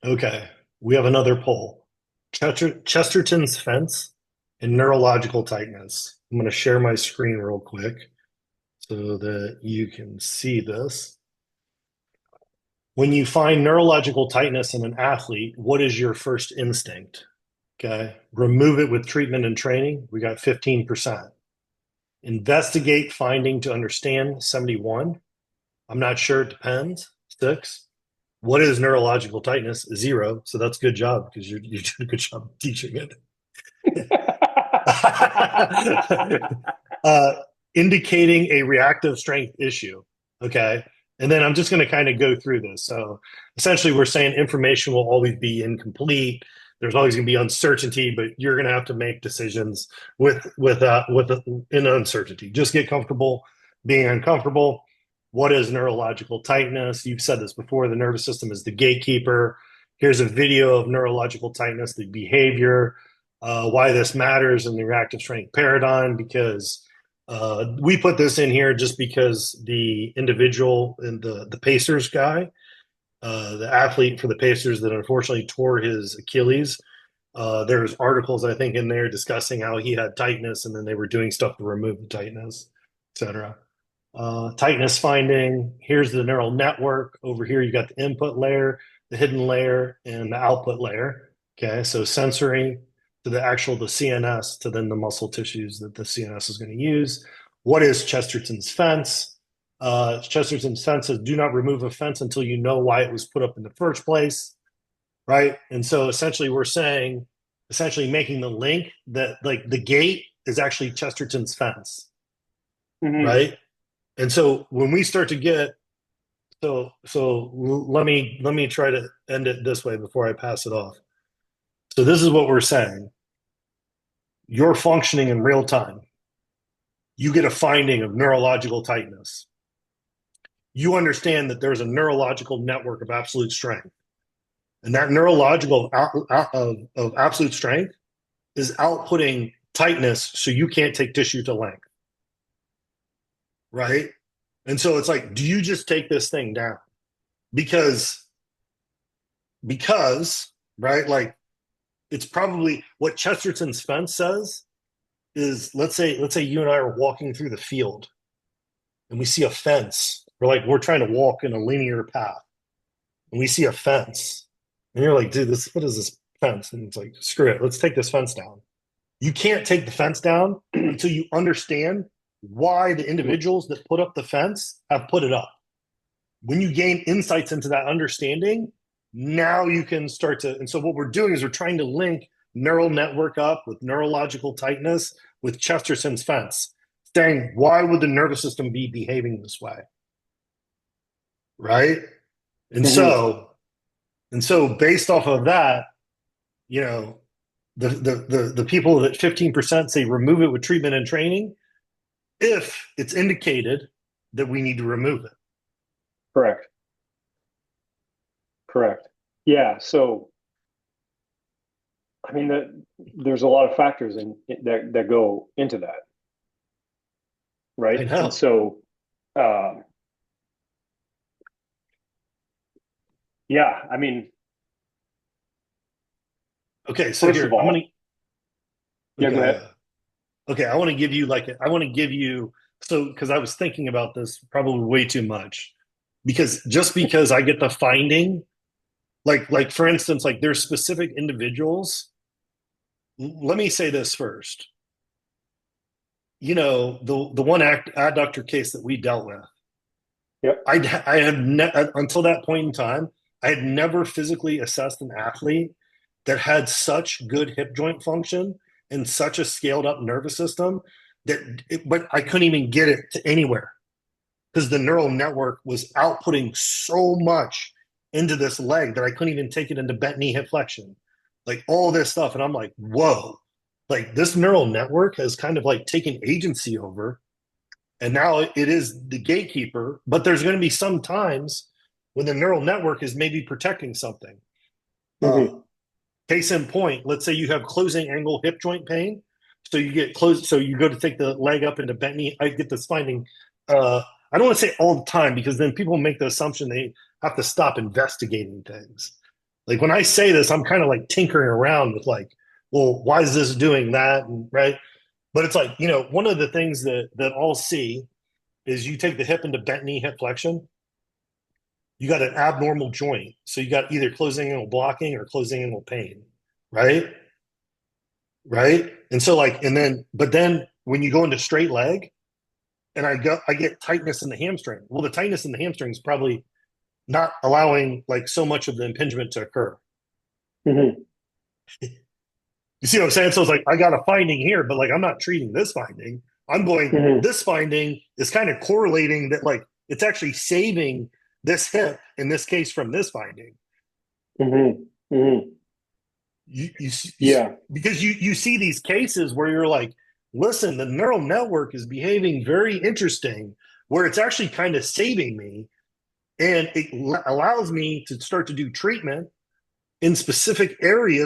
Okay, we have another poll. Chesterton's fence and neurological tightness. I'm going to share my screen real quick so that you can see this. When you find neurological tightness in an athlete, what is your first instinct? Okay, remove it with treatment and training. We got 15%. Investigate finding to understand, 71. I'm not sure, it depends, 6. What is neurological tightness? 0. So that's a good job because you're doing a good job teaching it. uh, Indicating a reactive strength issue. Okay. And then I'm just going to kind of go through this. So essentially, we're saying information will always be incomplete. There's always going to be uncertainty, but you're going to have to make decisions with in uncertainty. Just get comfortable being uncomfortable. What is neurological tightness? You've said this before. The nervous system is the gatekeeper. Here's a video of neurological tightness, the behavior, why this matters in the reactive strength paradigm, because we put this in here just because the individual and the Pacers guy, the athlete for the Pacers that unfortunately tore his Achilles. There's articles I think in there discussing how he had tightness, and then they were doing stuff to remove the tightness, etc. Tightness finding. Here's the neural network. Over here, you got the input layer, the hidden layer, and the output layer. Okay, so sensory to the CNS to then the muscle tissues that the CNS is going to use. What is Chesterton's fence? Chesterton's fence says, do not remove a fence until you know why it was put up in the first place, right? And so essentially we're saying, essentially making the link that like the gate is actually Chesterton's fence, Mhm. right? And so when we start to get so let me try to end it this way before I pass it off. So this is what we're saying. You're functioning in real time. You get a finding of neurological tightness. You understand that there's a neurological network of absolute strength. And that neurological of absolute strength is outputting tightness so you can't take tissue to length, right? And so it's like, do you just take this thing down? Because because right, like it's probably what Chesterton's fence says is let's say you and I are walking through the field and we see a fence. We're trying to walk in a linear path and we see a fence. And you're like, dude, this what is this fence? And it's like, screw it, let's take this fence down. You can't take the fence down until you understand why the individuals that put up the fence have put it up. When you gain insights into that understanding, now you can start to. And so, what we're doing is we're trying to link neural network up with neurological tightness with Chesterton's fence, saying, why would the nervous system be behaving this way? Right. And Mhm. so, and so, based off of that, you know, the people that 15% say remove it with treatment and training, if it's indicated that we need to remove it. Correct. Correct. Yeah. So, I mean, there's a lot of factors that go into that, right? I And know. so, um, yeah, I mean, Okay, so first of here I'm gonna. all, yeah, go ahead. Okay, okay. I want to give you I want to give you because I was thinking about this probably way too much because just because I get the finding, like for instance, like there's specific individuals. Let me say this first. The one adductor case that we dealt with, Yep. I had until that point in time, I had never physically assessed an athlete that had such good hip joint function and such a scaled up nervous system but I couldn't even get it to anywhere because the neural network was outputting so much into this leg that I couldn't even take it into bent knee hip flexion, like all this stuff. And I'm like, whoa, like this neural network has kind of like taken agency over and now it is the gatekeeper. But there's going to be some times when the neural network is maybe protecting something. uh, Hmm. Case in point, let's say you have closing angle hip joint pain, so you get close, so you go to take the leg up into bent knee. I get this finding, I don't want to say all the time because then people make the assumption they have to stop investigating things. Like when I say this, I'm kind of like tinkering around with like, well, why is this doing that? And, right. But it's like, one of the things that I'll see is you take the hip into bent knee hip flexion, you got an abnormal joint. So you got either closing angle blocking or closing angle pain, right? Right. And so like, but then when you go into straight leg and I get tightness in the hamstring. Well, the tightness in the hamstring is probably not allowing like so much of the impingement to occur. Mm-hmm. You see what I'm saying? So it's like, I got a finding here, but like, I'm not treating this finding. I'm going, Mm-hmm. this finding is kind of correlating that like, it's actually saving this hip in this case from this finding. Mm-hmm. Mm-hmm. You Yeah. because you see these cases where you're like, listen, the neural network is behaving very interesting, where it's actually kind of saving me, and it allows me to start to do treatment in specific areas